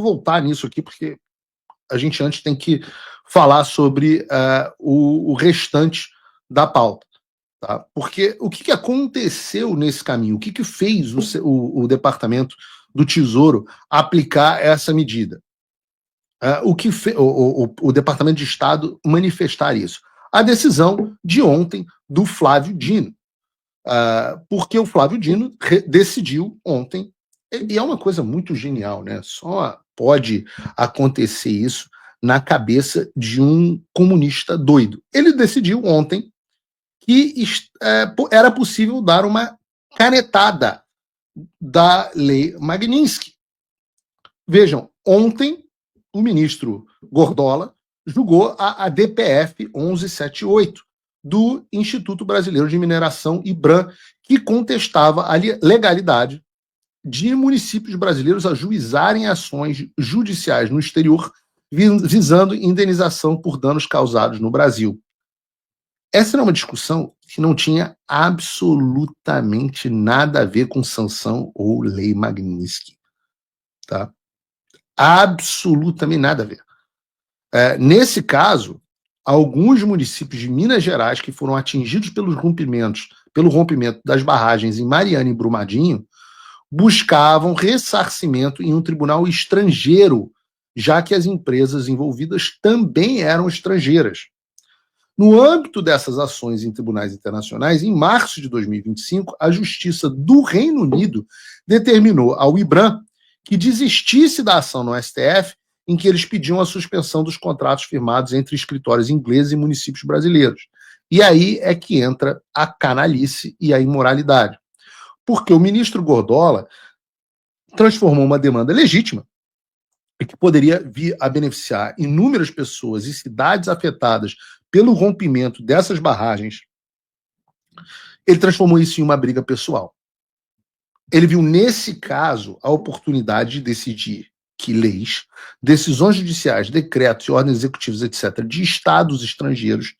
voltar nisso aqui, porque a gente antes tem que falar sobre o restante da pauta. Tá? Porque o que aconteceu nesse caminho? O que fez o Departamento do Tesouro aplicar essa medida? O Departamento de Estado manifestar isso? A decisão de ontem do Flávio Dino. Porque o Flávio Dino decidiu ontem, e é uma coisa muito genial, né? Só pode acontecer isso na cabeça de um comunista doido. Ele decidiu ontem que era possível dar uma canetada da Lei Magnitsky. Vejam, ontem o ministro Gordola julgou a DPF 1178 do Instituto Brasileiro de Mineração, IBRAM, que contestava a legalidade de municípios brasileiros ajuizarem ações judiciais no exterior visando indenização por danos causados no Brasil. Essa era uma discussão que não tinha absolutamente nada a ver com sanção ou lei Magnitsky. Tá? Absolutamente nada a ver. Nesse caso, alguns municípios de Minas Gerais que foram atingidos pelo rompimento das barragens em Mariana e Brumadinho buscavam ressarcimento em um tribunal estrangeiro, já que as empresas envolvidas também eram estrangeiras. No âmbito dessas ações em tribunais internacionais, em março de 2025, a Justiça do Reino Unido determinou ao IBRAM que desistisse da ação no STF, em que eles pediam a suspensão dos contratos firmados entre escritórios ingleses e municípios brasileiros. E aí é que entra a canalice e a imoralidade. Porque o ministro Gordola transformou uma demanda legítima e que poderia vir a beneficiar inúmeras pessoas e cidades afetadas pelo rompimento dessas barragens, ele transformou isso em uma briga pessoal. Ele viu nesse caso a oportunidade de decidir que leis, decisões judiciais, decretos e ordens executivas, etc., de estados estrangeiros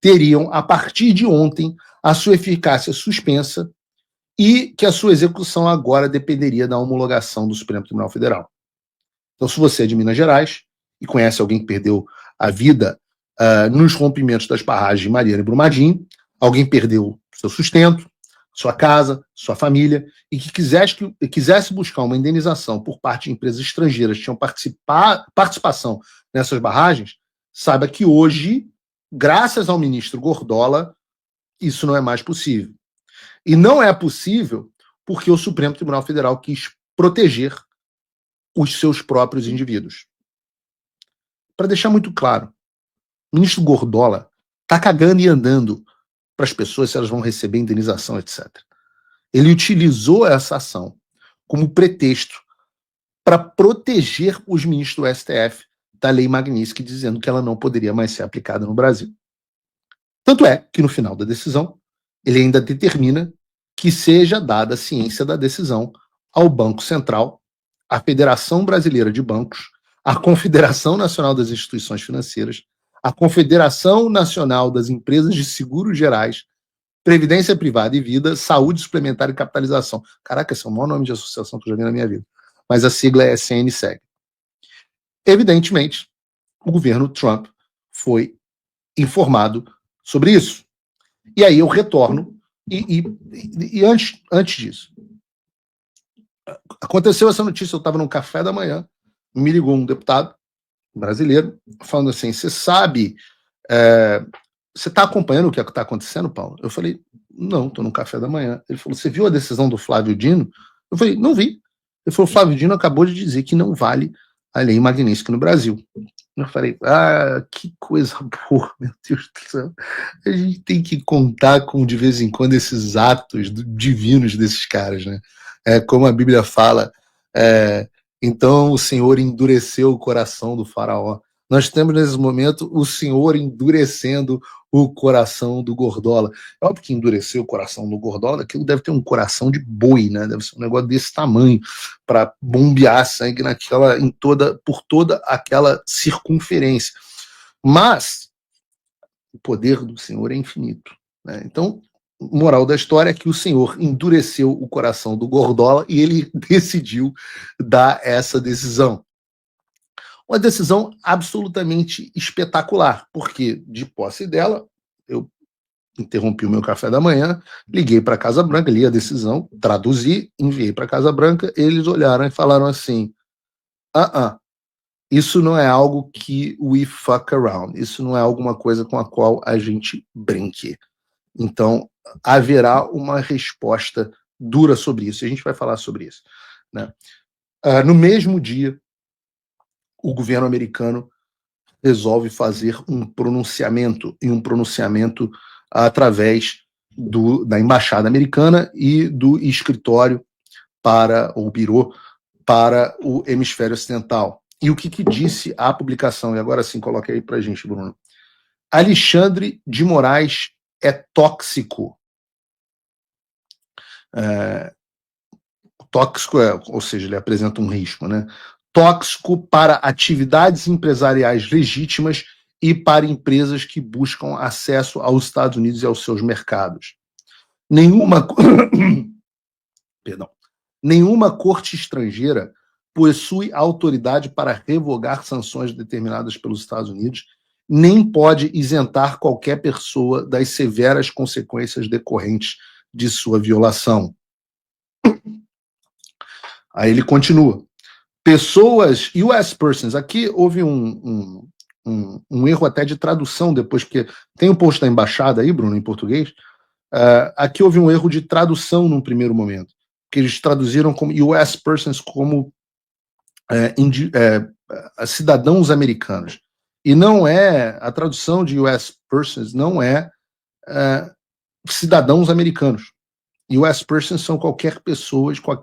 teriam, a partir de ontem, a sua eficácia suspensa e que a sua execução agora dependeria da homologação do Supremo Tribunal Federal. Então, se você é de Minas Gerais e conhece alguém que perdeu a vida nos rompimentos das barragens de Mariana e Brumadinho, alguém perdeu seu sustento, sua casa, sua família, e que quisesse buscar uma indenização por parte de empresas estrangeiras que tinham participação nessas barragens, saiba que hoje, graças ao ministro Gordola, isso não é mais possível. E não é possível porque o Supremo Tribunal Federal quis proteger os seus próprios indivíduos. Para deixar muito claro, o ministro Gordola está cagando e andando para as pessoas se elas vão receber indenização, etc. Ele utilizou essa ação como pretexto para proteger os ministros do STF da lei Magnitsky, dizendo que ela não poderia mais ser aplicada no Brasil. Tanto é que, no final da decisão, ele ainda determina que seja dada a ciência da decisão ao Banco Central, à Federação Brasileira de Bancos, à Confederação Nacional das Instituições Financeiras, à Confederação Nacional das Empresas de Seguros Gerais, Previdência Privada e Vida, Saúde Suplementar e Capitalização. Caraca, esse é o maior nome de associação que eu já vi na minha vida. Mas a sigla é CNSEG. Evidentemente, o governo Trump foi informado sobre isso. E aí eu retorno, e antes disso, aconteceu essa notícia, eu estava num café da manhã, me ligou um deputado brasileiro, falando assim, você sabe, você está acompanhando o que está acontecendo, Paulo? Eu falei, não, estou no café da manhã. Ele falou, você viu a decisão do Flávio Dino? Eu falei, não vi. Ele falou, Flávio Dino acabou de dizer que não vale a lei Magnitsky no Brasil. Eu falei, que coisa boa, meu Deus do céu. A gente tem que contar com, de vez em quando, esses atos divinos desses caras, né? Como a Bíblia fala, então o Senhor endureceu o coração do faraó. Nós temos, nesse momento, o Senhor endurecendo o coração do Gordola. É óbvio que endureceu o coração do Gordola, aquilo deve ter um coração de boi, né? Deve ser um negócio desse tamanho, para bombear sangue por toda aquela circunferência. Mas o poder do Senhor é infinito, né? Então, moral da história é que o Senhor endureceu o coração do Gordola e ele decidiu dar essa decisão. Uma decisão absolutamente espetacular, porque de posse dela, eu interrompi o meu café da manhã, liguei para a Casa Branca, li a decisão, traduzi, enviei para a Casa Branca, eles olharam e falaram assim: isso não é algo que we fuck around, isso não é alguma coisa com a qual a gente brinque. Então, haverá uma resposta dura sobre isso, e a gente vai falar sobre isso, né? No mesmo dia, o governo americano resolve fazer um pronunciamento, e um pronunciamento através da Embaixada Americana e do escritório para o Birô para o Hemisfério Ocidental. E o que disse a publicação? E agora sim, coloque aí para a gente, Bruno. Alexandre de Moraes é tóxico. Tóxico ou seja, ele apresenta um risco, né? Tóxico para atividades empresariais legítimas e para empresas que buscam acesso aos Estados Unidos e aos seus mercados. Nenhuma corte estrangeira possui autoridade para revogar sanções determinadas pelos Estados Unidos, nem pode isentar qualquer pessoa das severas consequências decorrentes de sua violação. Aí ele continua. Pessoas, US persons, aqui houve um erro até de tradução depois, porque tem um post da embaixada aí, Bruno, em português. Aqui houve um erro de tradução num primeiro momento, que eles traduziram como US persons como cidadãos americanos. E não é, a tradução de US persons não é cidadãos americanos. US persons são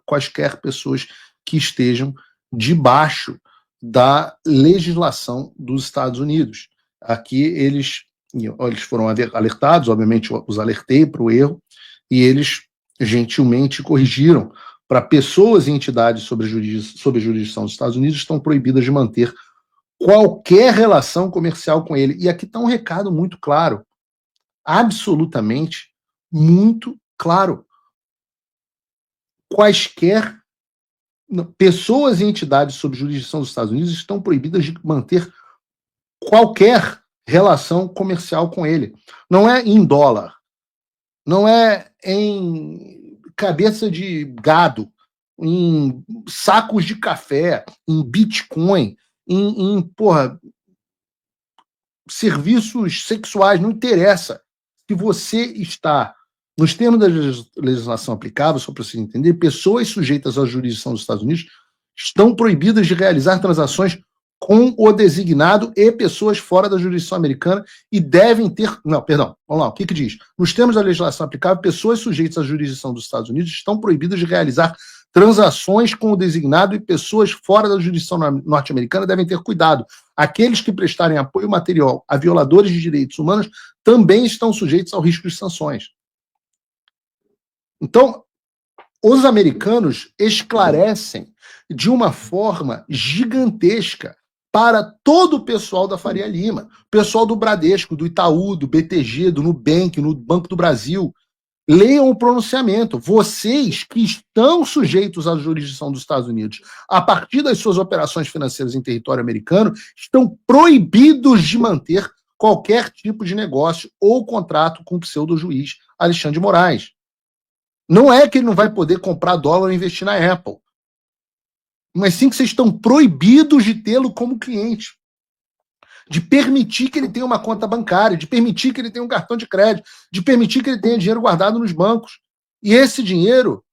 quaisquer pessoas que estejam debaixo da legislação dos Estados Unidos. Aqui eles foram alertados, obviamente os alertei para o erro, e eles gentilmente corrigiram para pessoas e entidades sob a jurisdição dos Estados Unidos estão proibidas de manter qualquer relação comercial com ele. E aqui está um recado muito claro, absolutamente muito claro. Quaisquer pessoas e entidades sob jurisdição dos Estados Unidos estão proibidas de manter qualquer relação comercial com ele. Não é em dólar, não é em cabeça de gado, em sacos de café, em Bitcoin, em serviços sexuais, não interessa. Se você está nos termos da legislação aplicável, só para você entender, pessoas sujeitas à jurisdição dos Estados Unidos estão proibidas de realizar transações com o designado e pessoas fora da jurisdição americana e devem ter... Não, perdão, vamos lá, o que diz? Nos termos da legislação aplicável, pessoas sujeitas à jurisdição dos Estados Unidos estão proibidas de realizar transações com o designado e pessoas fora da jurisdição norte-americana devem ter cuidado. Aqueles que prestarem apoio material a violadores de direitos humanos também estão sujeitos ao risco de sanções. Então, os americanos esclarecem de uma forma gigantesca para todo o pessoal da Faria Lima, pessoal do Bradesco, do Itaú, do BTG, do Nubank, no Banco do Brasil. Leiam o pronunciamento. Vocês que estão sujeitos à jurisdição dos Estados Unidos, a partir das suas operações financeiras em território americano, estão proibidos de manter qualquer tipo de negócio ou contrato com o pseudo-juiz Alexandre de Moraes. Não é que ele não vai poder comprar dólar ou investir na Apple, mas sim que vocês estão proibidos de tê-lo como cliente, de permitir que ele tenha uma conta bancária, de permitir que ele tenha um cartão de crédito, de permitir que ele tenha dinheiro guardado nos bancos. E esse dinheiro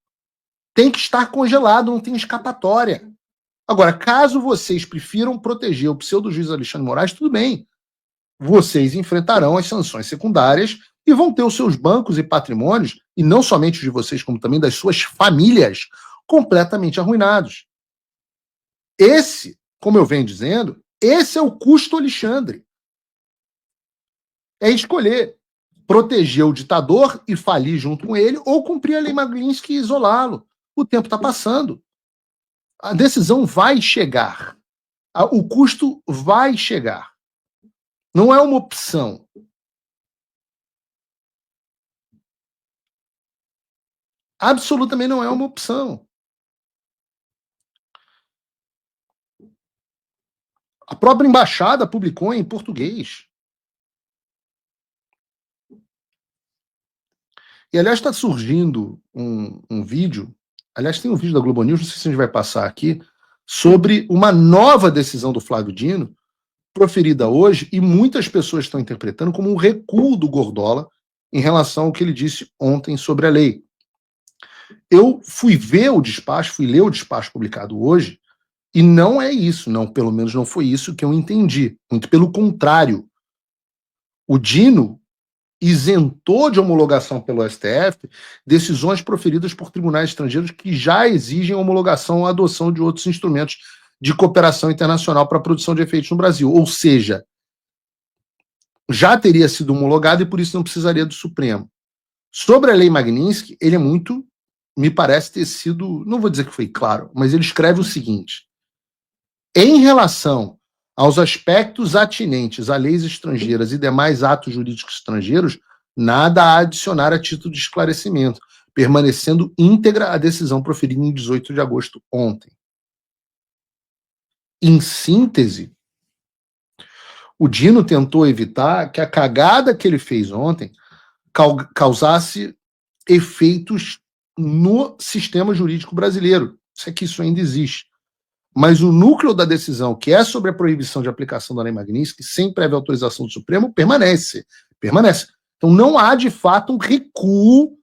tem que estar congelado, não tem escapatória. Agora, caso vocês prefiram proteger o pseudo-juiz Alexandre de Moraes, tudo bem. Vocês enfrentarão as sanções secundárias e vão ter os seus bancos e patrimônios, e não somente os de vocês, como também das suas famílias, completamente arruinados. Esse, como eu venho dizendo, esse é o custo Alexandre. É escolher proteger o ditador e falir junto com ele, ou cumprir a lei Magnitsky e isolá-lo. O tempo está passando. A decisão vai chegar. O custo vai chegar. Não é uma opção. Absolutamente não é uma opção. A própria embaixada publicou em português. E, aliás, está surgindo um vídeo, aliás, tem um vídeo da Globo News, não sei se a gente vai passar aqui, sobre uma nova decisão do Flávio Dino, proferida hoje, e muitas pessoas estão interpretando como um recuo do Gordola em relação ao que ele disse ontem sobre a lei. Eu fui ler o despacho publicado hoje, e não é isso, não, pelo menos não foi isso que eu entendi. Muito pelo contrário. O Dino isentou de homologação pelo STF decisões proferidas por tribunais estrangeiros que já exigem homologação ou adoção de outros instrumentos de cooperação internacional para a produção de efeitos no Brasil. Ou seja, já teria sido homologado e por isso não precisaria do Supremo. Sobre a lei Magnitsky, ele é muito, me parece ter sido, não vou dizer que foi claro, mas ele escreve o seguinte: em relação aos aspectos atinentes a leis estrangeiras e demais atos jurídicos estrangeiros, nada a adicionar a título de esclarecimento, permanecendo íntegra a decisão proferida em 18 de agosto ontem. Em síntese, o Dino tentou evitar que a cagada que ele fez ontem causasse efeitos no sistema jurídico brasileiro. Se é que isso ainda existe. Mas o núcleo da decisão, que é sobre a proibição de aplicação da lei Magnitsky, sem prévia autorização do Supremo, permanece. Então não há, de fato, um recuo